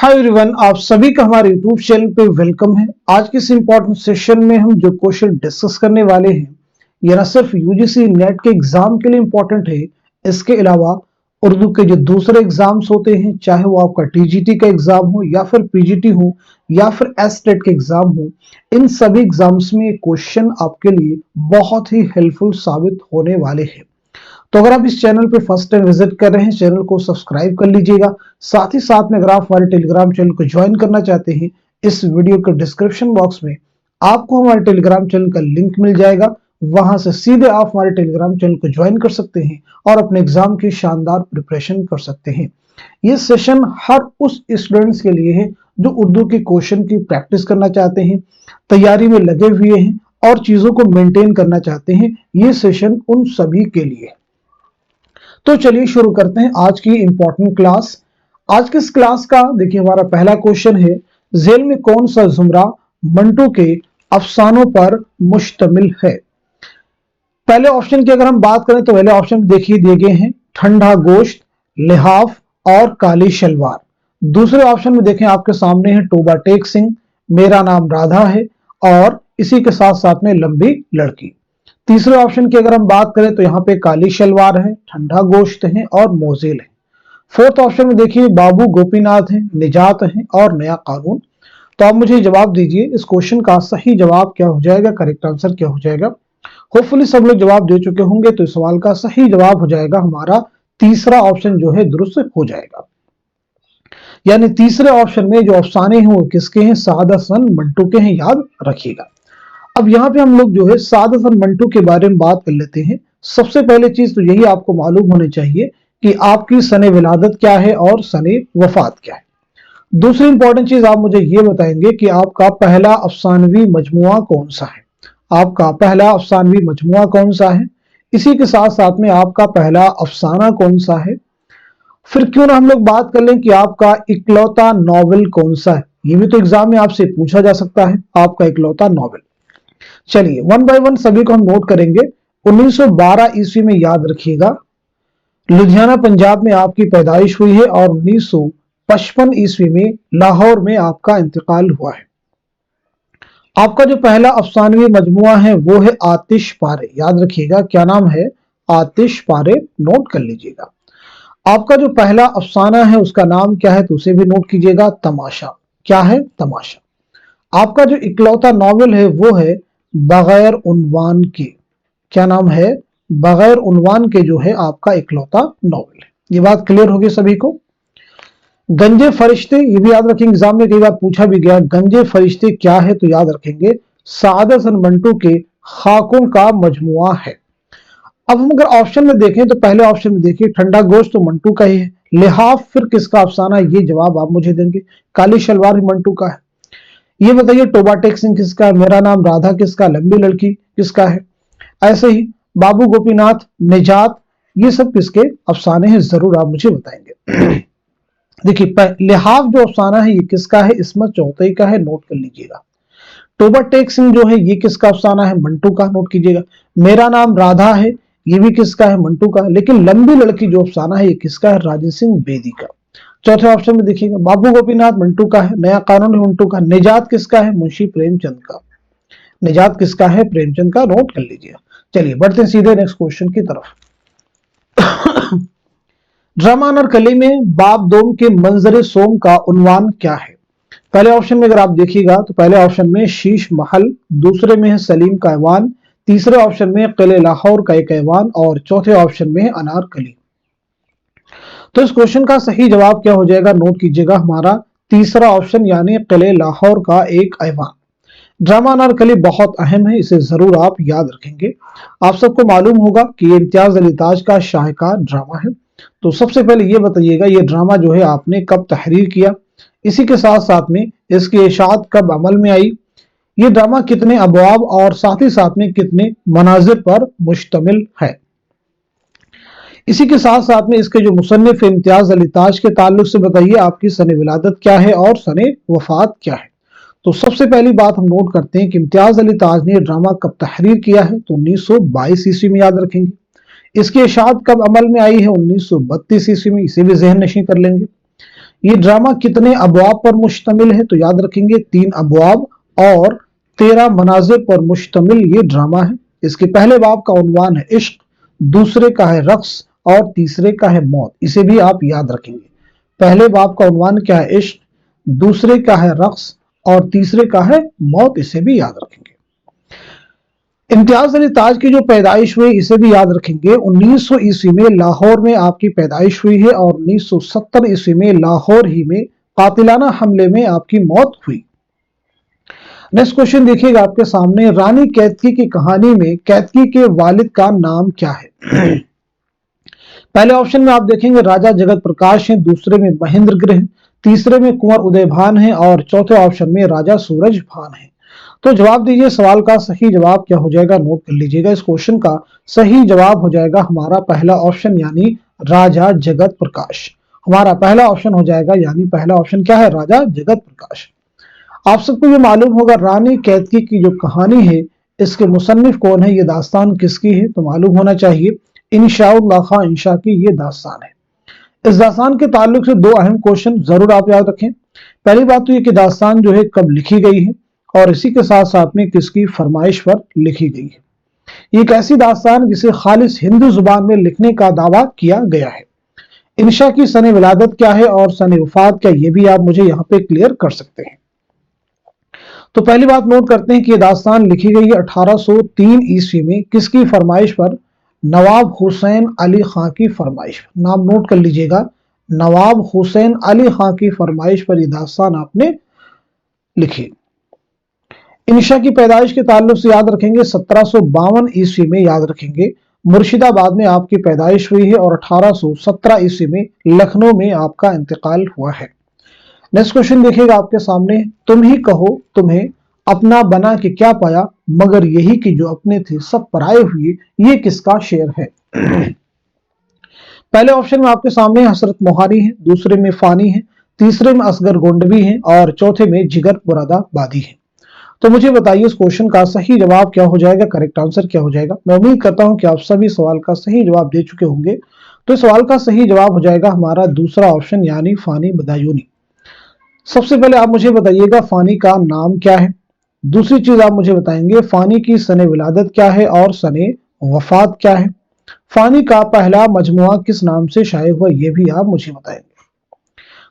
Hi everyone, आप सभी का हमारे यूट्यूब चैनल पे वेलकम है। आज के इस इम्पोर्टेंट सेशन में हम जो क्वेश्चन डिस्कस करने वाले हैं ये न सिर्फ यूजीसी नेट के एग्जाम के लिए इम्पोर्टेंट है, इसके अलावा उर्दू के जो दूसरे एग्जाम्स होते हैं, चाहे वो आपका टीजीटी का एग्जाम हो या फिर पीजीटी हो या फिर एसटेट के एग्जाम हो, इन सभी एग्जाम्स में क्वेश्चन आपके लिए बहुत ही हेल्पफुल साबित होने वाले हैं। तो अगर आप इस चैनल पे फर्स्ट टाइम विजिट कर रहे हैं, चैनल को सब्सक्राइब कर लीजिएगा। साथ ही साथ में अगर आप हमारे टेलीग्राम चैनल को ज्वाइन करना चाहते हैं, इस वीडियो के डिस्क्रिप्शन बॉक्स में आपको हमारे टेलीग्राम चैनल का लिंक मिल जाएगा। वहां से सीधे आप हमारे टेलीग्राम चैनल को ज्वाइन कर सकते हैं और अपने एग्जाम की शानदार प्रिपरेशन कर सकते हैं। ये सेशन हर उस स्टूडेंट्स के लिए है जो उर्दू के क्वेश्चन की प्रैक्टिस करना चाहते हैं, तैयारी में लगे हुए हैं और चीजों को मेंटेन करना चाहते हैं। ये सेशन उन सभी के लिए है। तो चलिए शुरू करते हैं आज की इंपॉर्टेंट क्लास। आज के इस क्लास का देखिए हमारा पहला क्वेश्चन है, झेल में कौन सा जुमरा मंटू के अफसानों पर मुश्तमिल है। पहले ऑप्शन की अगर हम बात करें तो पहले ऑप्शन देखिए दिए गए हैं ठंडा गोश्त, लिहाफ और काली शलवार। दूसरे ऑप्शन में देखें आपके सामने है टोबा टेक सिंह, मेरा नाम राधा है और इसी के साथ साथ में लंबी लड़की। तीसरे ऑप्शन की अगर हम बात करें तो यहाँ पे काली शलवार है, ठंडा गोश्त है और मोजेल है। फोर्थ ऑप्शन में देखिए बाबू गोपीनाथ है, निजात है और नया कानून। तो आप मुझे जवाब दीजिए, इस क्वेश्चन का सही जवाब क्या हो जाएगा, करेक्ट आंसर क्या हो जाएगा। होपफुली सब लोग जवाब दे चुके होंगे, तो इस सवाल का सही जवाब हो जाएगा हमारा तीसरा ऑप्शन जो है दुरुस्त हो जाएगा। यानी तीसरे ऑप्शन में जो अफसाने हैं वो किसके हैं, साद हसन मंटू के हैं, याद रखिएगा। अब यहाँ पे हम लोग जो है साद हसन मंटू के बारे में बात कर लेते हैं। सबसे पहले चीज तो यही आपको मालूम होनी चाहिए कि आपकी सने विलादत क्या है और सने वफात क्या है। दूसरी इंपॉर्टेंट चीज आप मुझे ये बताएंगे कि आपका पहला अफसानवी मजमुआ कौन सा है। आपका पहला अफसानवी मजमुआ कौन सा है, इसी के साथ साथ में आपका पहला अफसाना कौन सा है। फिर क्यों ना हम लोग बात कर लें कि आपका इकलौता नॉवेल कौन सा है। ये भी तो एग्जाम में आपसे पूछा जा सकता है, आपका इकलौता नॉवेल। चलिए वन बाय वन सभी को हम नोट करेंगे। 1912 ईस्वी में याद रखिएगा लुधियाना पंजाब में आपकी पैदाइश हुई है और 1955 ईस्वी में लाहौर में आपका इंतकाल हुआ है। आपका जो पहला अफसानवी मजमुआ है वो है आतिश पारे, याद रखिएगा क्या नाम है, आतिश पारे, नोट कर लीजिएगा। आपका जो पहला अफसाना है उसका नाम क्या है तो उसे भी नोट कीजिएगा, तमाशा। क्या है, तमाशा। आपका जो इकलौता नॉवेल है वो है बगैर उन्वान के। क्या नाम है, बगैर उन्वान के जो है आपका इकलौता नॉवेल है। ये बात क्लियर होगी सभी को। गंजे फरिश्ते, ये भी याद रखेंगे, एग्जाम में कई बार पूछा भी गया गंजे फरिश्ते क्या है, तो याद रखेंगे साद हसन मंटू के खाकों का मजमुआ है। अब हम अगर ऑप्शन में देखें तो पहले ऑप्शन में देखिए ठंडा गोश्त तो मंटू का ही है, लिहाफ फिर किसका अफसाना है, ये जवाब आप मुझे देंगे। काली शलवार भी मंटू का है। ये बताइए टोबा टेक सिंह किसका है, मेरा नाम राधा किसका, लंबी लड़की किसका है। ऐसे ही बाबू गोपीनाथ, निजात, ये सब किसके अफसाने हैं, जरूर आप मुझे बताएंगे। देखिए लिहाफ जो अफसाना है ये किसका है, इसमें चौथई का है, नोट कर लीजिएगा। टोबा टेक सिंह जो है ये किसका अफसाना है, मंटू का, नोट कीजिएगा। मेरा नाम राधा है, ये भी किसका है, मंटू का। लेकिन लंबी लड़की जो अफसाना है ये किसका है, राजेंद्र सिंह बेदी का। चौथे ऑप्शन में देखिएगा बाबू गोपीनाथ मंटू का है, नया कानून है मंटू का। निजात किसका है, मुंशी प्रेमचंद का। निजात किसका है, प्रेमचंद का, नोट कर लीजिए। चलिए बढ़ते हैं सीधे नेक्स्ट क्वेश्चन की तरफ। ड्रामा अनारकली में बाब दोम के मंजर सोम का उन्वान क्या है। पहले ऑप्शन में अगर आप देखिएगा तो पहले ऑप्शन में शीश महल, दूसरे में है सलीम का ऐवान, तीसरे ऑप्शन में किले लाहौर का एक ऐवान और चौथे ऑप्शन में है अनारकली। तो इस क्वेश्चन का सही जवाब क्या हो जाएगा, नोट कीजिएगा हमारा तीसरा ऑप्शन यानी किले लाहौर का एक ऐवान। ड्रामा अनारकली बहुत अहम है, इसे जरूर आप याद रखेंगे। आप सबको मालूम होगा कि ये इम्तियाज अली ताज का शाहकार ड्रामा है। तो सबसे पहले ये बताइएगा ये ड्रामा जो है आपने कब तहरीर किया, इसी के साथ साथ में इसकी इशाअत कब अमल में आई, ये ड्रामा कितने अबवाब और साथ ही साथ में कितने मनाजिर पर मुश्तमिल है। इसी के साथ साथ में इसके जो मुसन्निफ इम्तियाज अली ताज के ताल्लुक से बताइए आपकी सने विलादत क्या है और सने वफात क्या है। तो सबसे पहली बात हम नोट करते हैं कि इम्तियाज अली ताज ने ड्रामा कब तहरीर किया है, तो 1922 ईस्वी में, याद रखेंगे। इसकी इशाअत कब अमल में आई है, 1932 ईस्वी में, इसे भी जहन नशीं कर लेंगे। ये ड्रामा कितने अबवाब पर मुश्तमिल है? तो याद रखेंगे 3 अबवाब और 13 मनाजिर पर मुश्तमिल ये ड्रामा है। इसके पहले बाब का उन्वान है इश्क, दूसरे का है रक्स और तीसरे का है मौत। इसे भी आप याद रखेंगे। पहले बाब का उन्वान क्या है? इश्क, दूसरे का है रक्स और तीसरे का है मौत। इसे भी याद रखेंगे। इम्तियाज अली ताज की जो पैदाइश हुई इसे भी याद रखेंगे। 1900 ईस्वी में लाहौर में आपकी पैदाइश हुई है और 1970 ईस्वी में लाहौर ही में कातिलाना हमले में आपकी मौत हुई। नेक्स्ट क्वेश्चन देखिएगा आपके सामने, रानी कैतकी की कहानी में कैतकी के वालिद का नाम क्या है? पहले ऑप्शन में आप देखेंगे राजा जगत प्रकाश हैं, दूसरे में महेंद्र गिर हैं, तीसरे में कुंवर उदय भान है और चौथे ऑप्शन में राजा सूरज भान है। तो जवाब दीजिए। सवाल का सही जवाब क्या हो जाएगा? नोट कर लीजिएगा। इस क्वेश्चन का सही जवाब हो जाएगा हमारा पहला ऑप्शन यानी राजा जगत प्रकाश। हमारा पहला ऑप्शन हो जाएगा यानी पहला ऑप्शन क्या है? राजा जगत प्रकाश। आप सबको ये मालूम होगा रानी कैतकी की जो कहानी है इसके मुसन्निफ कौन है, ये दास्तान किसकी है? तो मालूम होना चाहिए इंशाउल्लाह खां इंशा की ये दास्तान है। इस दास्तान के ताल्लुक से 2 अहम क्वेश्चन जरूर आप याद रखें। पहली बात तो ये कि दास्तान जो है कब लिखी गई है और इसी के साथ साथ में किसकी फरमाइश पर लिखी गई है। ये एक ऐसी दास्तान जिसे खालिस हिंदी जुबान में लिखने का दावा किया गया है। इंशा की सने विलादत क्या है और सने वफात क्या, ये भी आप मुझे यहाँ पे क्लियर कर सकते हैं। तो पहली बात नोट करते हैं कि ये दास्तान लिखी गई है 1803 ईस्वी में। किसकी फरमाइश पर? नवाब हुसैन अली खां की फरमाइश पर। नाम नोट कर लीजिएगा, नवाब हुसैन अली खां की फरमाइश पर यह दास्तान आपने लिखी। इंशा की पैदाइश के ताल्लुक से याद रखेंगे 1752 ईस्वी में याद रखेंगे मुर्शिदाबाद में आपकी पैदाइश हुई है और 1817 ईस्वी में लखनऊ में आपका इंतकाल हुआ है। नेक्स्ट क्वेश्चन देखिएगा आपके सामने, तुम ही कहो तुम्हें अपना बना के क्या पाया, मगर यही कि जो अपने थे सब पराए हुए, ये किसका शेर है? पहले ऑप्शन में आपके सामने हसरत मोहानी है, दूसरे में फानी है, तीसरे में असगर गोंडवी है और चौथे में जिगर मुरादाबादी है। तो मुझे बताइए इस क्वेश्चन का सही जवाब क्या हो जाएगा, करेक्ट आंसर क्या हो जाएगा? मैं उम्मीद करता हूं कि आप सभी सवाल का सही जवाब दे चुके होंगे। तो इस सवाल का सही जवाब हो जाएगा हमारा दूसरा ऑप्शन यानी फानी बदायूनी। सबसे पहले आप मुझे बताइएगा फानी का नाम क्या है। दूसरी चीज आप मुझे बताएंगे फानी की सने विलादत क्या है और सने वफात क्या है। फानी का पहला मजमुआ किस नाम से शाये हुआ, ये भी आप मुझे बताएंगे।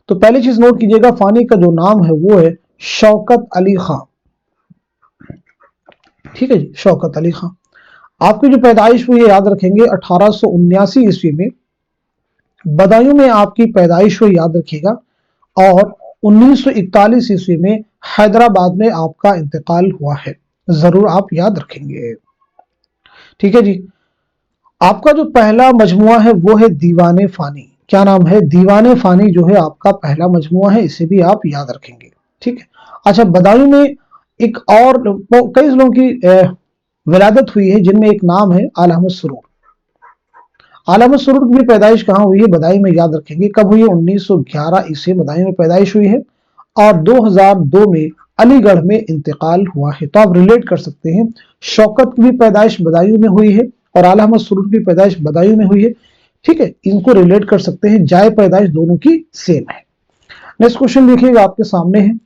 तो पहली चीज नोट कीजिएगा, फानी का जो नाम है वो है शौकत अली खां। ठीक है जी, शौकत अली खां। आपकी जो पैदाइश हुई है याद रखेंगे 1879 ईस्वी में बदायूं में आपकी पैदाइश हुई, याद रखिएगा। और 1941 ईस्वी में हैदराबाद में आपका इंतकाल हुआ है, जरूर आप याद रखेंगे। ठीक है जी। आपका जो पहला मजमुआ है वो है दीवाने फानी। क्या नाम है? दीवाने फानी जो है आपका पहला मजमुआ है, इसे भी आप याद रखेंगे। ठीक है। अच्छा, बदायूं में एक और कई लोगों की विलादत हुई है जिनमें एक नाम है आला अहमद सुरूर। आला अहमद सुरूर की पैदाइश कहाँ हुई है? बदायूं में, याद रखेंगे। कब हुई है? 1911 ईस्वी बदायूं में पैदाइश हुई है और 2002 में अलीगढ़ में इंतकाल हुआ है। तो आप रिलेट कर सकते हैं, शौकत की भी पैदाइश बदायूं में हुई है और आला अहमद सुरूर की पैदाइश बदायूं में हुई है। ठीक है, इनको रिलेट कर सकते हैं, जाए पैदाइश दोनों की सेम है। नेक्स्ट क्वेश्चन देखिएगा आपके सामने है,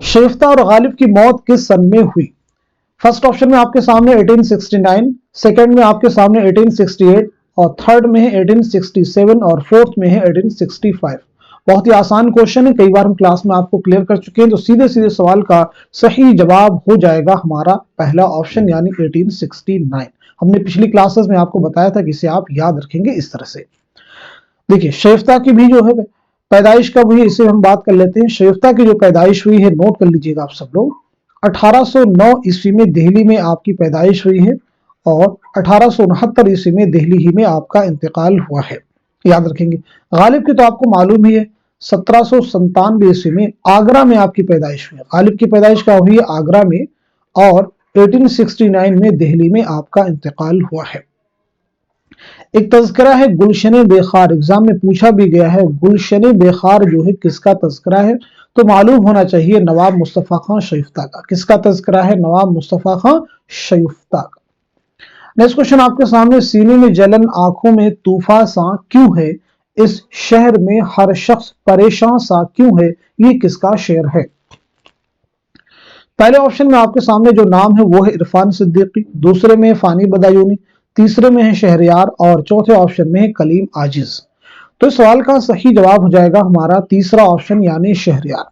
शेफ्ता और गालिब की मौत किस सन में हुई? फर्स्ट ऑप्शन में आपके सामने 1869, सेकंड में आपके सामने 1868 और थर्ड में है 1867 और फोर्थ में है 1865। बहुत ही आसान क्वेश्चन है, कई बार हम क्लास में आपको क्लियर कर चुके हैं। तो सीधे सीधे सवाल का सही जवाब हो जाएगा हमारा पहला ऑप्शन यानी 1869। हमने पिछली क्लासेस में आपको बताया था कि इसे आप याद रखेंगे इस तरह से। देखिए, शेफ्ता की भी जो है पैदाइश कब हुई, इसे हम बात कर लेते हैं। शेफ्ता की जो पैदाइश हुई है, नोट कर लीजिएगा आप सब लोग, 1809 ईस्वी में दिल्ली में आपकी पैदाइश हुई है और 1869 ईस्वी में दिल्ली ही में आपका इंतकाल हुआ है, याद रखेंगे। गालिब की तो आपको मालूम ही है, 1797 ईस्वी में आगरा में आपकी पैदाइश हुई है। गालिब की पैदाइश कहाँ हुई है? आगरा में। और 1869 में दिल्ली में आपका इंतकाल हुआ है। एक तज़किरा है गुलशन बेखार, एग्जाम में पूछा भी गया है, गुलशन बेखार जो है किसका तज़किरा है? तो मालूम होना चाहिए नवाब मुस्तफा खां शरीफ्ता का। किसका तज़किरा है? नवाब मुस्तफा खां शरीफ्ता का। नेक्स्ट क्वेश्चन आपके सामने, सीने में जलन आंखों में तूफा सा क्यों है, इस शहर में हर शख्स परेशान सा क्यों है, ये किसका शेर है? पहले ऑप्शन में आपके सामने जो नाम है वो है इरफान सिद्दीकी, दूसरे में है फानी बदायूनी, तीसरे में है शहरयार और चौथे ऑप्शन में है कलीम आजिज। तो इस सवाल का सही जवाब हो जाएगा हमारा तीसरा ऑप्शन यानी शहरयार।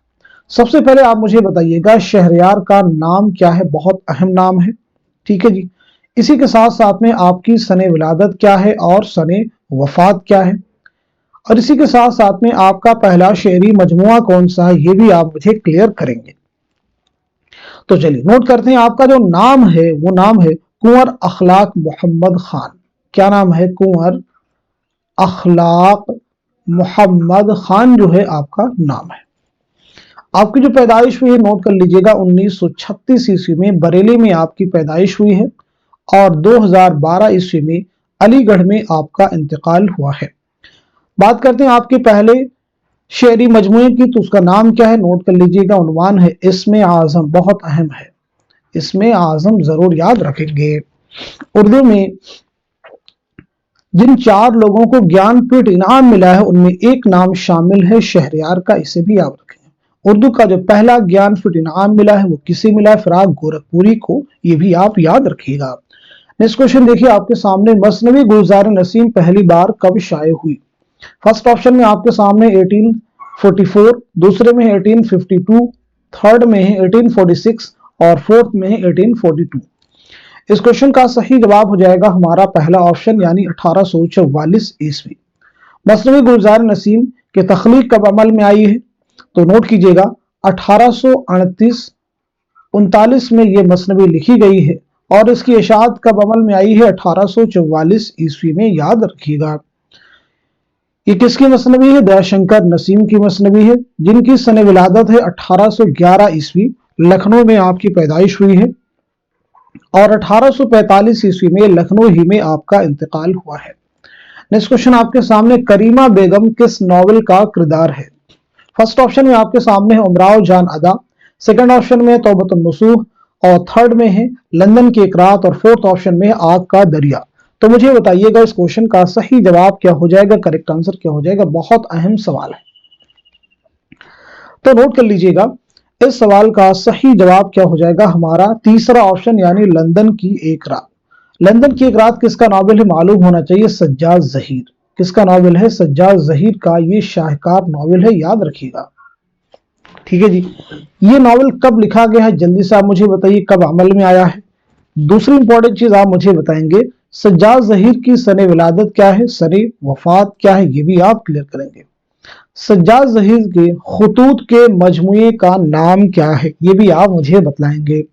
सबसे पहले आप मुझे बताइएगा शहरयार का नाम क्या है? बहुत अहम नाम है, ठीक है जी। इसी के साथ साथ में आपकी सने विलादत क्या है और सने वफात क्या है, और इसी के साथ साथ में आपका पहला शेरी मजमुआ कौन सा है, ये भी आप मुझे क्लियर करेंगे। तो चलिए नोट करते हैं, आपका जो नाम है वो नाम है कुंवर अखलाक मोहम्मद खान। क्या नाम है? कुंवर अखलाक मोहम्मद खान जो है आपका नाम है। आपकी जो पैदाइश हुई है नोट कर लीजिएगा 1936 ईस्वी में बरेली में आपकी पैदाइश हुई है और 2012 ईस्वी में अलीगढ़ में आपका इंतकाल हुआ है। बात करते हैं आपके पहले शेरी मजमूए की, तो उसका नाम क्या है? नोट कर लीजिएगा, उन्वान है इस्मे आजम। बहुत अहम है, इस्मे आजम जरूर याद रखेंगे। उर्दू में जिन 4 लोगों को ज्ञानपीठ इनाम मिला है उनमें एक नाम शामिल है शहरयार का, इसे भी याद रखें। उर्दू का जो पहला ज्ञानपीठ इनाम मिला है वो किसे मिला है? फिराक गोरखपुरी को, ये भी आप याद रखिएगा। नेक्स्ट क्वेश्चन देखिए आपके सामने, मसनवी गुलजार नसीम पहली बार कब शाये हुई? फर्स्ट ऑप्शन में आपके सामने 1844, दूसरे में 1852, थर्ड में है 1846 और फोर्थ में है 1842। इस क्वेश्चन का सही जवाब हो जाएगा हमारा पहला ऑप्शन यानी 1844 ईस्वी। मसनवी गुलजार नसीम के तख्लीक कब अमल में आई है? तो नोट कीजिएगा 1838-39 में ये मसनवी लिखी गई है और इसकी इशाअत कब अमल में आई है? 1844 ईस्वी में, याद रखिएगा। ये किसकी मसनवी है? दयाशंकर नसीम की मसनवी है, जिनकी सने विलादत है 1811 ईस्वी। लखनऊ में आपकी पैदाइश हुई है और 1845 ईस्वी में लखनऊ ही में आपका इंतकाल हुआ है। नेक्स्ट क्वेश्चन आपके सामने, करीमा बेगम किस नॉवेल का किरदार है? फर्स्ट ऑप्शन में आपके सामने है उमराव जान अदा, सेकंड ऑप्शन में तौबतुन नसूह और थर्ड में है लंदन की एक रात और फोर्थ ऑप्शन में आग का दरिया। तो मुझे बताइएगा इस क्वेश्चन का सही जवाब क्या हो जाएगा, करेक्ट आंसर क्या हो जाएगा? बहुत अहम सवाल है, तो नोट कर लीजिएगा। इस सवाल का सही जवाब क्या हो जाएगा? हमारा तीसरा ऑप्शन यानी लंदन की एक रात। लंदन की एक रात किसका नॉवेल है? मालूम होना चाहिए, सज्जाद जहीर। किसका नॉवेल है? सज्जाद जहीर का ये शाहकार नॉवेल है, याद रखिएगा, ठीक है जी। ये नॉवेल कब लिखा गया है? जल्दी से आप मुझे बताइए, कब अमल में आया है? दूसरी इंपॉर्टेंट चीज आप मुझे बताएंगे, सज्जाद जहीर की सने विलादत क्या है, सने वफात क्या है, ये भी आप क्लियर करेंगे। सज्जाद जहीर के खुतूत के मजमुए का नाम क्या है, ये भी आप मुझे बतलाएंगे।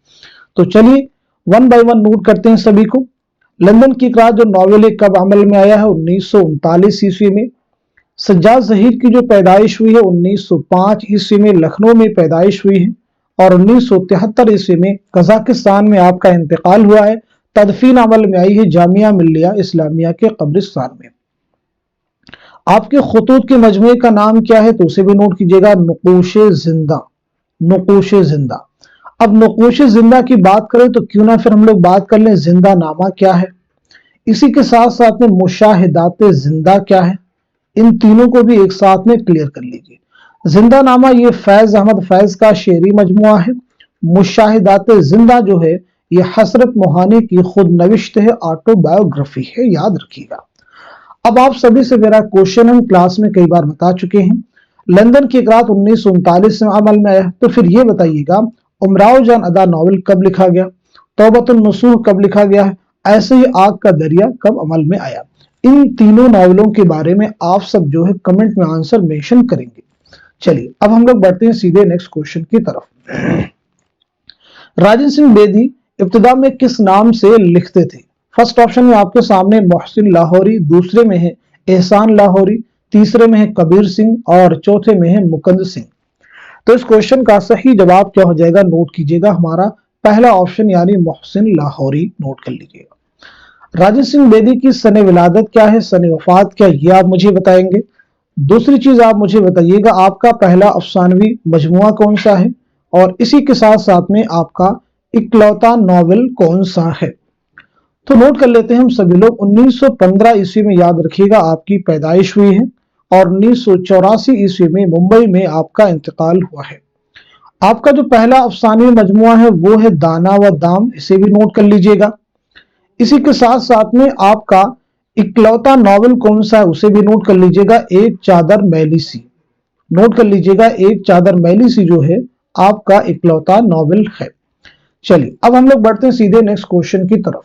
तो चलिए वन बाय वन नोट करते हैं सभी को। लंदन की एक रात जो नॉवेल है कब अमल में आया है? 1939 ईस्वी में। सज्जाद जहीर की जो पैदाइश हुई है 1905 ईस्वी में लखनऊ में पैदाइश हुई है और 1973 ईस्वी में कजाकिस्तान में आपका इंतकाल हुआ है। तदफीन अमल में आई है जामिया मिल्लिया इस्लामिया के कब्रिस्तान में। आपके खुतूत के मजमूए का नाम क्या है? तो उसे भी नोट कीजिएगा, नुकूशे जिंदा। नुकूशे जिंदा। अब नुकूशे जिंदा की बात करें तो क्यों ना फिर हम लोग बात कर लें जिंदा नामा क्या है, इसी के साथ साथ में मुशाहिदात जिंदा क्या है, इन तीनों को भी एक साथ में क्लियर कर लीजिए। जिंदा नामा ये फैज अहमद फैज का शेरी मजमुआ है। मुशाहिदात जिंदा जो है ये हसरत मोहानी की खुद नविश्त है, ऑटोबायोग्राफी है, याद रखिएगा। अब आप सभी से मेरा क्वेश्चन हम क्लास में कई बार बता चुके हैं, लंदन की एक रात 1939 में अमल में आया, तो फिर ये बताइएगा उमराव जान अदा नॉवेल कब लिखा गया, तौबतुन नसूह कब लिखा गया है, ऐसे ही आग का दरिया कब अमल में आया। इन तीनों नॉवेलों के बारे में आप सब जो है कमेंट में आंसर मेंशन करेंगे। चलिए अब हम लोग बढ़ते हैं सीधे नेक्स्ट क्वेश्चन की तरफ। राजन सिंह बेदी इब्तिदा में किस नाम से लिखते थे? फर्स्ट ऑप्शन में आपके सामने मोहसिन लाहौरी, दूसरे में है एहसान लाहौरी, तीसरे में है कबीर सिंह और चौथे में है मुकंद सिंह। तो इस क्वेश्चन का सही जवाब क्या हो जाएगा? नोट कीजिएगा, हमारा पहला ऑप्शन यानी मोहसिन लाहौरी, नोट कर लीजिएगा। राजन सिंह बेदी की सने विलादत क्या है, सने वफात क्या, ये आप मुझे बताएंगे। दूसरी चीज आप मुझे बताइएगा आपका पहला अफसानवी मजमुआ कौन सा है और इसी के साथ साथ में आपका इकलौता नॉवेल कौन सा है। तो नोट कर लेते हैं हम सभी लोग, 1915 ईस्वी में याद रखिएगा आपकी पैदाइश हुई है और 1984 ईस्वी में मुंबई में आपका इंतकाल हुआ है। आपका जो पहला अफसानी मजमुआ है वो है दाना व दाम, इसे भी नोट कर लीजिएगा। इसी के साथ साथ में आपका इकलौता नॉवेल कौन सा है उसे भी नोट कर लीजिएगा, एक चादर मैली सी। नोट कर लीजिएगा, एक चादर मैली सी जो है आपका इकलौता नॉवेल है। चलिए अब हम लोग बढ़ते हैं सीधे नेक्स्ट क्वेश्चन की तरफ।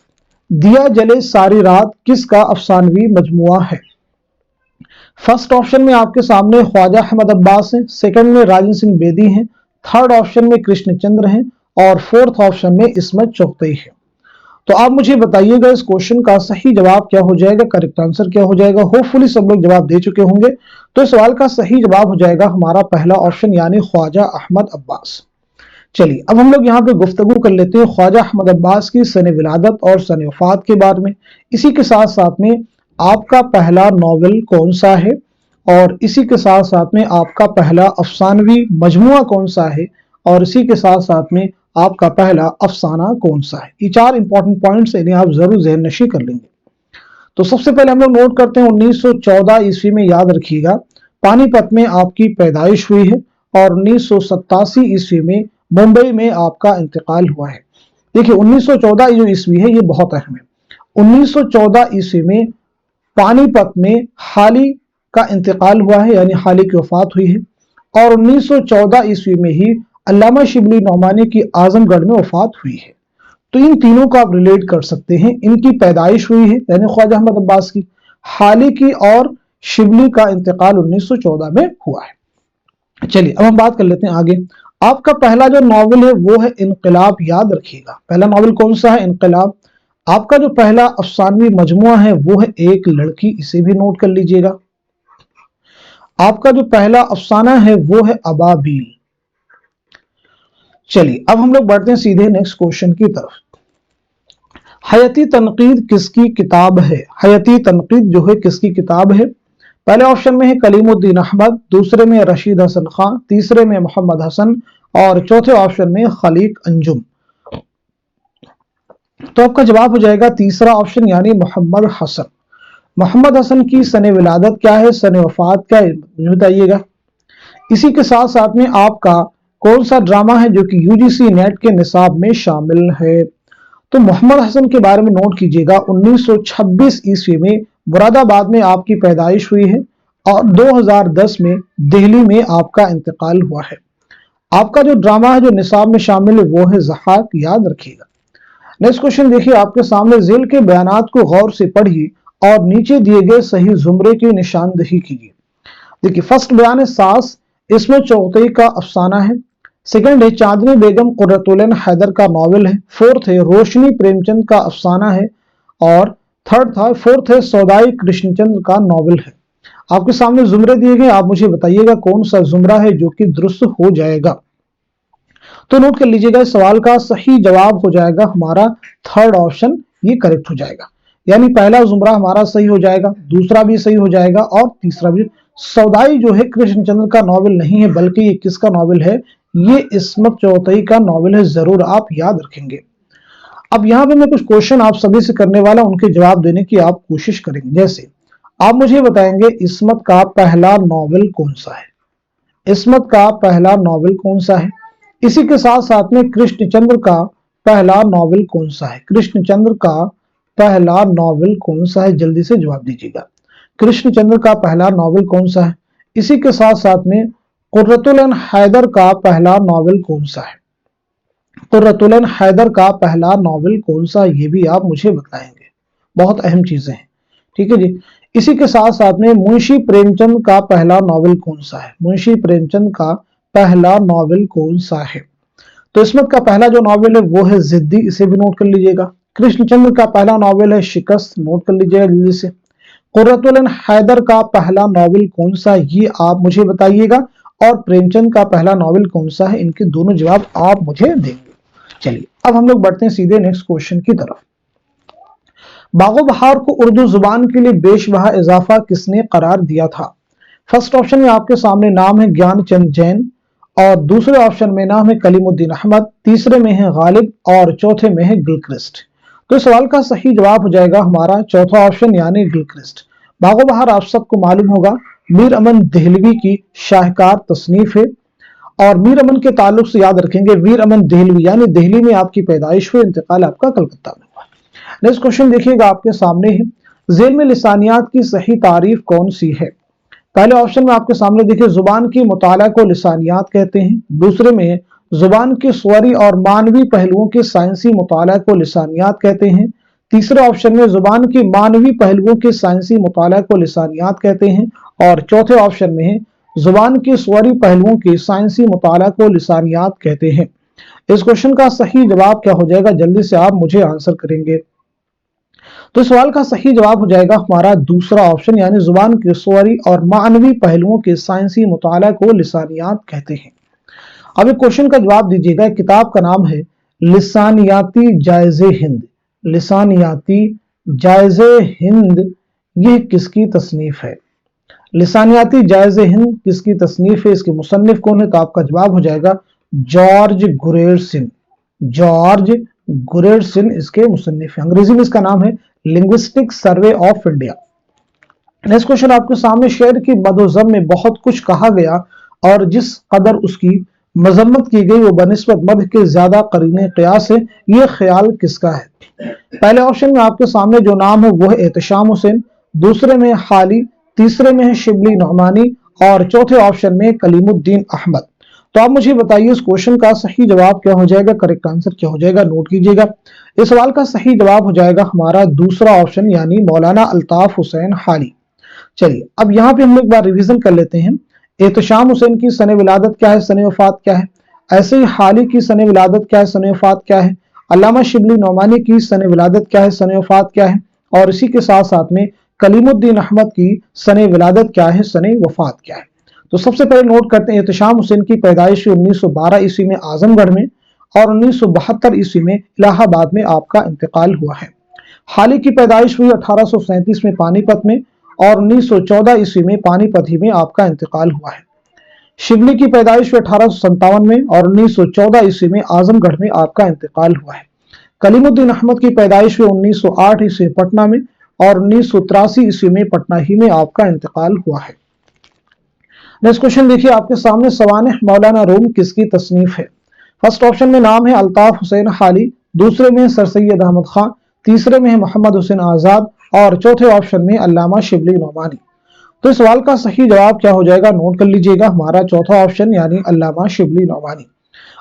दिया जले सारी रात किसका अफसानवी मजमुआ है? फर्स्ट ऑप्शन में आपके सामने ख्वाजा अहमद अब्बास है, सेकंड में राजन सिंह बेदी हैं, थर्ड ऑप्शन में कृष्णचंद्र हैं और फोर्थ ऑप्शन में इस्मत चौगतई है। तो आप मुझे बताइएगा इस क्वेश्चन का सही जवाब क्या हो जाएगा, करेक्ट आंसर क्या हो जाएगा। होपफुली सब लोग जवाब दे चुके होंगे। तो इस सवाल का सही जवाब हो जाएगा हमारा पहला ऑप्शन यानी ख्वाजा अहमद अब्बास। चलिए अब हम लोग यहाँ पे गुफ्तगू कर लेते हैं ख्वाजा अहमद अब्बास की सन विलादत और सन वफात के बारे में। इसी के साथ साथ में आपका पहला नॉवेल कौन सा है और इसी के साथ साथ में आपका पहला अफसानवी मजमुआ कौन सा है और इसी के साथ साथ में आपका पहला अफसाना कौन सा है। ये चार इंपॉर्टेंट पॉइंट्स इन्हें आप जरूर ज़हन नशी कर लेंगे। तो सबसे पहले हम लोग नोट करते हैं 1914 ईस्वी में, याद रखिएगा, पानीपत में आपकी पैदाइश हुई है और 1987 ईस्वी में मुंबई में आपका इंतकाल हुआ है। देखिए 1914 जो ईस्वी है ये बहुत अहम है। 1914 ईस्वी में पानीपत में हाली का इंतकाल हुआ है यानी हाली की वफात हुई है और 1914 ईस्वी में ही अल्लामा शिबली नौमानी की आजमगढ़ में वफात हुई है। तो इन तीनों को आप रिलेट कर सकते हैं। इनकी पैदाइश हुई है यानी ख्वाजा अहमद अब्बास की, हाली की और शिबली का इंतकाल 1914 में हुआ है। चलिए अब हम बात कर लेते हैं आगे। आपका पहला जो नॉवेल है वो है इनकलाब, याद रखिएगा। पहला नॉवेल कौन सा है? इनकलाब। आपका जो पहला अफसानवी मजमुआ है वो है एक लड़की, इसे भी नोट कर लीजिएगा। आपका जो पहला अफसाना है वो है अबाबील। चलिए अब हम लोग बढ़ते हैं सीधे नेक्स्ट क्वेश्चन की तरफ। हयाती तनकीद किसकी किताब है? हयाती तनकीद जो है किसकी किताब है? पहले ऑप्शन में है कलीमुद्दीन अहमद, दूसरे में रशीद हसन खान, तीसरे में मोहम्मद हसन और चौथे ऑप्शन में खलीक अंजुम। तो आपका जवाब हो जाएगा तीसरा ऑप्शन यानी मोहम्मद हसन। मोहम्मद हसन की सने विलादत क्या है, सने वफात क्या है, मुझे बताइएगा। इसी के साथ साथ में आपका कौन सा ड्रामा है जो कि यूजीसी नेट के निसाब में शामिल है? तो मोहम्मद हसन के बारे में नोट कीजिएगा। 1926 ईस्वी में मुरादाबाद में आपकी पैदाइश हुई है और 2010 में दिल्ली में आपका इंतकाल हुआ है। आपका जो ड्रामा है जो निसाब में शामिल है वो है ज़हाक, याद रखिएगा। नेक्स्ट क्वेश्चन देखिए आपके सामने, झेल के बयानात को गौर से पढ़िए और नीचे दिए गए सही जुमरे की निशानदही कीजिए। देखिए फर्स्ट बयान है सास, इसमें चौगतई का अफसाना है। सेकंड है चांदनी बेगम कुर्रतुल हैदर का नॉवेल है। फोर्थ है रोशनी प्रेमचंद का अफसाना है और फोर्थ है सौदाई कृष्णचंद्र का नॉवेल है। आपके सामने जुमरे दिए गए, आप मुझे बताइएगा कौन सा जुमरा है जो कि दुरुस्त हो जाएगा। तो नोट कर लीजिएगा, इस सवाल का सही जवाब हो जाएगा हमारा थर्ड ऑप्शन, ये करेक्ट हो जाएगा। यानी पहला जुमरा हमारा सही हो जाएगा, दूसरा भी सही हो जाएगा और तीसरा भी। सौदाई जो है कृष्णचंद्र का नॉवेल नहीं है, बल्कि ये किसका नॉवेल है? ये इस्मत चौगतई का नॉवेल है, जरूर आप याद रखेंगे। अब यहाँ पे मैं कुछ क्वेश्चन आप सभी से करने वाला, उनके जवाब देने की आप कोशिश करेंगे। जैसे आप मुझे बताएंगे इस्मत का पहला नॉवेल कौन सा है? इस्मत का पहला नॉवेल कौन सा है? इसी के साथ साथ में कृष्णचंद्र का पहला नॉवेल कौन सा है? कृष्णचंद्र का पहला नॉवेल कौन सा है? जल्दी से जवाब दीजिएगा। कृष्णचंद्र का पहला नॉवेल कौन सा है? इसी के साथ साथ में कुर्रतुल हैदर का पहला नॉवेल कौन सा है? कुर्रतुल हैदर का पहला नॉवेल कौन सा, ये भी आप मुझे बताएंगे। बहुत अहम चीजें हैं, ठीक है जी। इसी के साथ साथ में मुंशी प्रेमचंद का पहला नॉवेल कौन सा है? मुंशी प्रेमचंद का पहला नॉवेल कौन सा है? तो इस्मत का पहला जो नॉवेल है वो है जिद्दी, इसे भी नोट कर लीजिएगा। कृष्णचंद्र का पहला नॉवेल है शिकस्त, नोट कर लीजिएगा जल्दी से। कुर्रतुल हैदर का पहला नॉवेल कौन सा, ये आप मुझे बताइएगा। और प्रेमचंद का पहला नॉवेल कौन सा है, इनके दोनों जवाब आप मुझे देंगे। चलिए अब हम लोग बढ़ते हैं सीधे नेक्स्ट क्वेश्चन की तरफ। बागो बहार को उर्दू जुबान के लिए बेशबहा इजाफा किसने करार दिया था? फर्स्ट ऑप्शन में आपके सामने नाम है ज्ञान चंद जैन और दूसरे ऑप्शन में नाम है कलीमुद्दीन अहमद, तीसरे में है गालिब और चौथे में है गिलक्रिस्ट। तो इस सवाल का सही जवाब हो जाएगा हमारा चौथा ऑप्शन यानी गिलक्रिस्ट। बागो बहार आप सबको मालूम होगा मीर अमन देहलवी की शाहकार तसनीफ है। और मीर अमन के ताल्लुक से याद रखेंगे वीर अमन देहलवी यानी दिल्ली में आपकी पैदाइश हुई, इंतकाल आपका कलकत्ता में हुआ। नेक्स्ट क्वेश्चन देखिएगा आपके सामने है, ज़ेल में लिसानियात की सही तारीफ कौन सी है। पहले ऑप्शन में आपके सामने देखिए जुबान की मुताला को लिसानियात कहते हैं। दूसरे में जुबान के स्वरी और मानवी पहलुओं के साइंसी मुताला को लिसानियात कहते हैं। तीसरे ऑप्शन में जुबान के मानवी पहलुओं के साइंसी मुताला को लिसानियात कहते हैं। और चौथे ऑप्शन में है जुबान के स्वरी पहलुओं के साइंसी मुताला को लिसानियात कहते हैं। इस क्वेश्चन का सही जवाब क्या हो जाएगा, जल्दी से आप मुझे आंसर करेंगे। तो सवाल का सही जवाब हो जाएगा हमारा दूसरा ऑप्शन, यानी जुबान के स्वरी और मानवी पहलुओं के साइंसी मुताला को लिसानियात कहते हैं। अब एक क्वेश्चन का जवाब दीजिएगा। किताब का नाम है लिसानियाती जायज़े हिंद। लिसानियाती जायज़े हिंद यह किसकी तसनीफ है। लिसानियाती जायज़े हिंद किसकी तसनीफ है, इसके मुसन्निफ कौन है, तो आपका जवाब हो जाएगा जॉर्ज गुरेरसिन। जॉर्ज गुरेरसिन इसके मुसन्निफ है। अंग्रेजी में इसका नाम है linguistic survey of India. Next question आपके सामने, शेर की मदोज़म में बहुत कुछ कहा गया और जिस कदर उसकी मजम्मत की गई वो बनिस्बत मद के ज्यादा करीने क़यास है, ये ख्याल किसका है। पहले ऑप्शन में आपके सामने जो नाम है वो है एहतशाम हुसैन, दूसरे में हाली, तीसरे में है शिबली नौमानी और चौथे ऑप्शन में कलीमुद्दीन अहमद। तो आप मुझे बताइए इस क्वेश्चन का सही जवाब क्या हो जाएगा, करेक्ट आंसर क्या हो जाएगा, नोट कीजिएगा। इस सवाल का सही जवाब हो जाएगा हमारा दूसरा ऑप्शन, यानी मौलाना अल्ताफ हुसैन हाली। चलिए अब यहाँ पे हम लोग एक बार रिवीजन कर लेते हैं। एहतशाम हुसैन की सने विलादत क्या है, सने वफात क्या है। ऐसे ही हाली की सने विलादत क्या है, सने वफात क्या है। अल्लामा शिबली नौमानी की सने विलादत क्या है, सने वफात क्या है। और इसी के साथ साथ में कलीमुद्दीन अहमद की सने विलादत क्या है, सने वफात क्या है। तो सबसे पहले नोट करते हैं, एहतशाम हुसैन की पैदाइश 1912 ईस्वी में आजमगढ़ में और 1972 ईस्वी में इलाहाबाद में आपका इंतकाल हुआ है। हाली की पैदाइश हुई 1837 में पानीपत में और 1914 ईस्वी में पानीपत ही में आपका इंतकाल हुआ है। शिबली की पैदाइश हुई 1857 में और 1914 ईस्वी में आजमगढ़ में आपका इंतकाल हुआ है। कलीमुद्दीन अहमद की पैदाइश हुई 1908 ईस्वी पटना में और 1983 ईस्वी में पटना ही में आपका इंतकाल हुआ है। नेक्स्ट क्वेश्चन देखिए आपके सामने, सवानेह मौलाना रूम किसकी तसनीफ है। फर्स्ट ऑप्शन में नाम है अल्ताफ हुसैन हाली, दूसरे में सर सैयद अहमद खान, तीसरे में है मोहम्मद हुसैन आजाद और चौथे ऑप्शन में अल्लामा शिबली नौमानी। तो इस सवाल का सही जवाब क्या हो जाएगा, नोट कर लीजिएगा, हमारा चौथा ऑप्शन यानी अल्लामा शिबली नौमानी।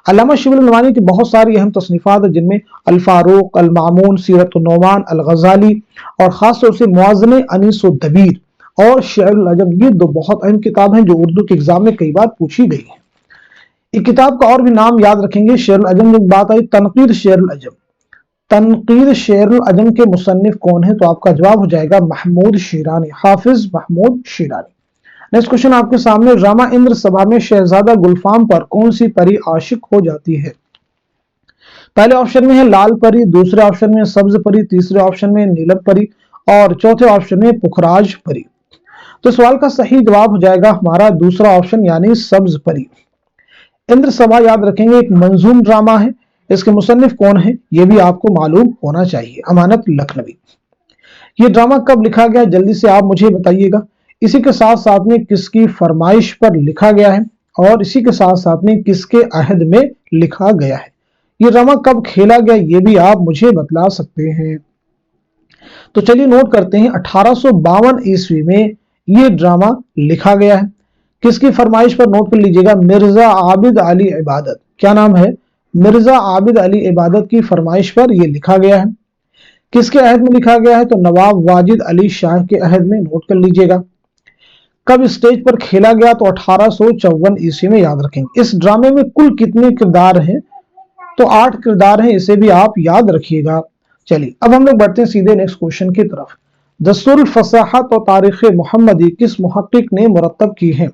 अल्लामा शिबली नौमानी की बहुत सारी अहम तसनीफात है, जिनमें अल फारूक, अल मामून, सीरत नौमान, अल गजाली और खासतौर से मुआज़ने अनीस दबीर और शेरुल अजम, ये दो बहुत अहम किताब हैं जो उर्दू के एग्जाम में कई बार पूछी गई है। इस किताब का और भी नाम याद रखेंगे, शेरुल अजम जब बात आई, तनकीद शेरुल अजम। तनकीद शेरुल अजम के मुसन्निफ कौन है, तो आपका जवाब हो जाएगा महमूद शिरानी, हाफिज महमूद शिरानी। नेक्स्ट क्वेश्चन आपके सामने, रामा इंद्र सभा में शहजादा गुलफाम पर कौन सी परी आशिक हो जाती है। पहले ऑप्शन में है लाल परी, दूसरे ऑप्शन में सब्ज परी, तीसरे ऑप्शन में नीलम परी और चौथे ऑप्शन में पुखराज परी। तो सवाल का सही जवाब हो जाएगा हमारा दूसरा ऑप्शन यानी सब्ज परी। इंद्र सभा याद रखेंगे एक मंजूम ड्रामा है, इसके मुसन्निफ कौन है ये भी आपको मालूम होना चाहिए, अमानत लखनवी। ये ड्रामा कब लिखा गया, जल्दी से आप मुझे बताइएगा। इसी के साथ साथ में किसकी फरमाइश पर लिखा गया है और इसी के साथ साथ में किसके अहद में लिखा गया है। ये ड्रामा कब खेला गया ये भी आप मुझे बतला सकते हैं। तो चलिए नोट करते हैं, 1852 ईस्वी में ये ड्रामा लिखा गया है। किसकी फरमाइश पर, नोट कर लीजिएगा, मिर्जा आबिद अली इबादत। क्या नाम है, मिर्जा आबिद अली इबादत की फरमाइश पर यह लिखा गया है। किसके अहद में लिखा गया है, तो नवाब वाजिद अली शाह के अहद में, नोट कर लीजिएगा। कब स्टेज पर खेला गया, तो 1854 ईस्वी में, याद रखेंगे। इस ड्रामे में कुल कितने किरदार हैं, तो 8 किरदार हैं, इसे भी आप याद रखिएगा। चलिए अब हम लोग बढ़ते हैं सीधे नेक्स्ट क्वेश्चन की तरफ। दस्तूरुल फसाहत और तारीख मुहम्मदी किस मुहक्किक ने मुरत्तब की है।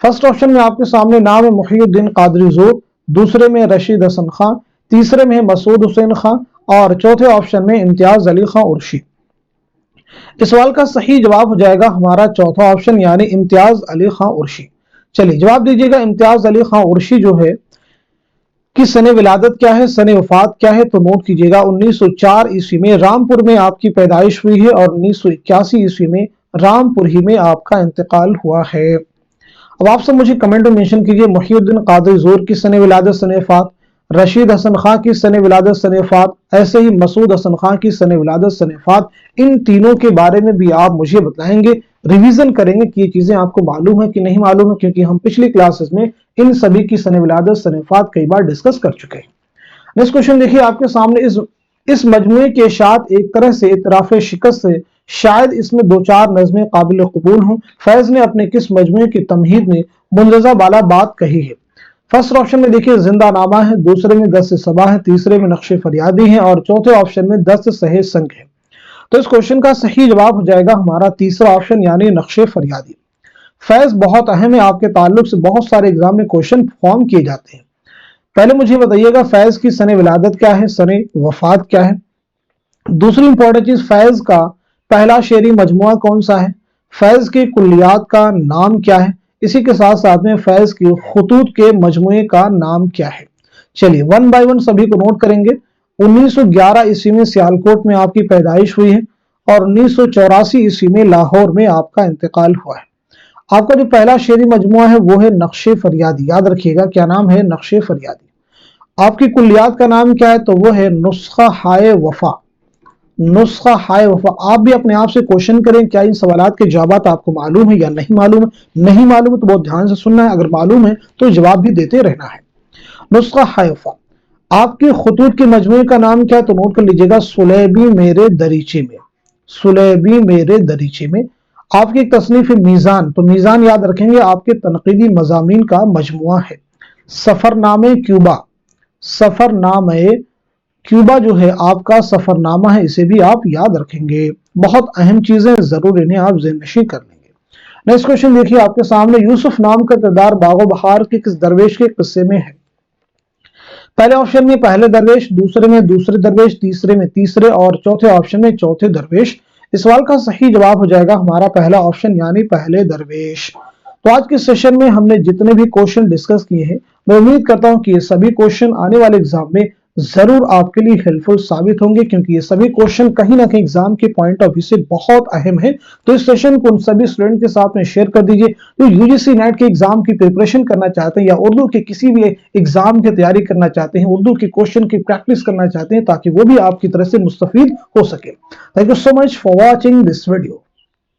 फर्स्ट ऑप्शन में आपके सामने नाम है मुहियुद्दीन कादरी ज़ोर, दूसरे में रशीद हसन खान, तीसरे में मसूद हुसैन खान और चौथे ऑप्शन में इम्तियाज अली खां उर्शी। इस सवाल का सही जवाब हो जाएगा हमारा चौथा ऑप्शन यानी इम्तियाज अली खां उर्शी। चलिए जवाब दीजिएगा, इम्तियाज अली खां उर्शी जो है कि सने विलादत क्या है, सने वफात क्या है, तो नोट कीजिएगा 1904 ईस्वी में रामपुर में आपकी पैदाइश हुई है और 1981 ईस्वी में रामपुर ही में आपका इंतकाल हुआ है। अब आप सब मुझे कमेंट में मेंशन कीजिए मुहिउद्दीन कादरी ज़ोर की सने विलादत सने वफ़ात, रशीद हसन खां की सने विलादत सने वफ़ात, ऐसे ही मसूद हसन खां की सने विलादत सने वफ़ात। इन तीनों के बारे में भी आप मुझे बताएंगे, रिवीजन करेंगे कि ये चीजें आपको मालूम है कि नहीं मालूम है, क्योंकि हम पिछली क्लासेस में इन सभी की सने विलादत सने वफ़ात कई बार डिस्कस कर चुके हैं। नेक्स्ट क्वेश्चन देखिए आपके सामने, इस मजमूए के इशात एक तरह से इतराफ शिकस्त से शायद इसमें दो चार नज़में काबिल कबूल हों। फैज ने अपने किस मजमूए की तमहीद में मुंदज़ा बाला बात कही है? फर्स्ट ऑप्शन में देखिए जिंदा नामा है, दूसरे में दस्त सबा है, तीसरे में नक्शे फरियादी है और चौथे ऑप्शन में दस्त सहे संग है। तो इस क्वेश्चन का सही जवाब हो जाएगा हमारा तीसरा ऑप्शन यानी नक्शे फरियादी। फैज बहुत अहम है, आपके ताल्लुक से बहुत सारे एग्जाम में क्वेश्चन फॉर्म किए जाते हैं। पहले मुझे बताइएगा फैज की सने विलादत क्या है, सने वफात क्या है। दूसरी इंपॉर्टेंट चीज, फैज का पहला शेरी मजमुआ कौन सा है, फैज के कुल्लियात का नाम क्या है, इसी के साथ साथ में फैज की खुतूत के मजमुए का नाम क्या है। चलिए वन बाय वन सभी को नोट करेंगे। 1911 ईस्वी में सियालकोट में आपकी पैदाइश हुई है और 1984 ईस्वी में लाहौर में आपका इंतकाल हुआ है। आपका जो पहला शेरी मजमुआ है वो है नक्शे फरियादी, याद रखिएगा क्या नाम है, नक्शे फरियादी। आपकी कुल्लियात का नाम क्या है, तो वो है नुस्खा हाय वफा, नुस्खा हाय वफा। आप भी अपने आप से क्वेश्चन करें क्या इन सवालात के जवाब आपको मालूम है या नहीं मालूम है। नहीं मालूम है तो बहुत ध्यान से सुनना है, अगर मालूम है तो जवाब भी देते रहना है। नुस्खा हाय वफा। आपके खुतूत के मजमूए का नाम क्या है, तो नोट कर लीजिएगा सुलेबी मेरे दरीचे में, सुलेबी मेरे दरीचे में। आपकी एक तसनीफ मीजान, तो मीजान याद रखेंगे आपके तनकीदी मजामीन का मजमुआ है। सफरनामे क्यूबा, सफरनामे क्यूबा जो है आपका सफरनामा है, इसे भी आप याद रखेंगे। बहुत अहम चीजें, जरूर इन्हें आप ज़हननशीं कर लेंगे। नेक्स्ट क्वेश्चन देखिए आपके सामने, यूसुफ नाम का किरदार बागो बहार के किस दरवेश के किस्से में है? पहले ऑप्शन में पहले दरवेश, दूसरे में दूसरे दरवेश, तीसरे में तीसरे और चौथे ऑप्शन में चौथे दरवेश। इस सवाल का सही जवाब हो जाएगा हमारा पहला ऑप्शन यानी पहले दरवेश। तो आज के सेशन में हमने जितने भी क्वेश्चन डिस्कस किए हैं, मैं उम्मीद करता हूं कि ये सभी क्वेश्चन आने वाले एग्जाम में जरूर आपके लिए हेल्पफुल साबित होंगे, क्योंकि ये सभी क्वेश्चन कहीं ना कहीं एग्जाम के पॉइंट ऑफ व्यू से बहुत अहम है। तो इस सेशन को उन सभी स्टूडेंट के साथ में शेयर कर दीजिए जो यूजीसी नेट के एग्जाम की प्रिपरेशन करना चाहते हैं या उर्दू के किसी भी एग्जाम की तैयारी करना चाहते हैं, उर्दू के क्वेश्चन की प्रैक्टिस करना चाहते हैं, ताकि वो भी आपकी तरह से मुस्तफीद हो सके। Thank you so much for watching this video.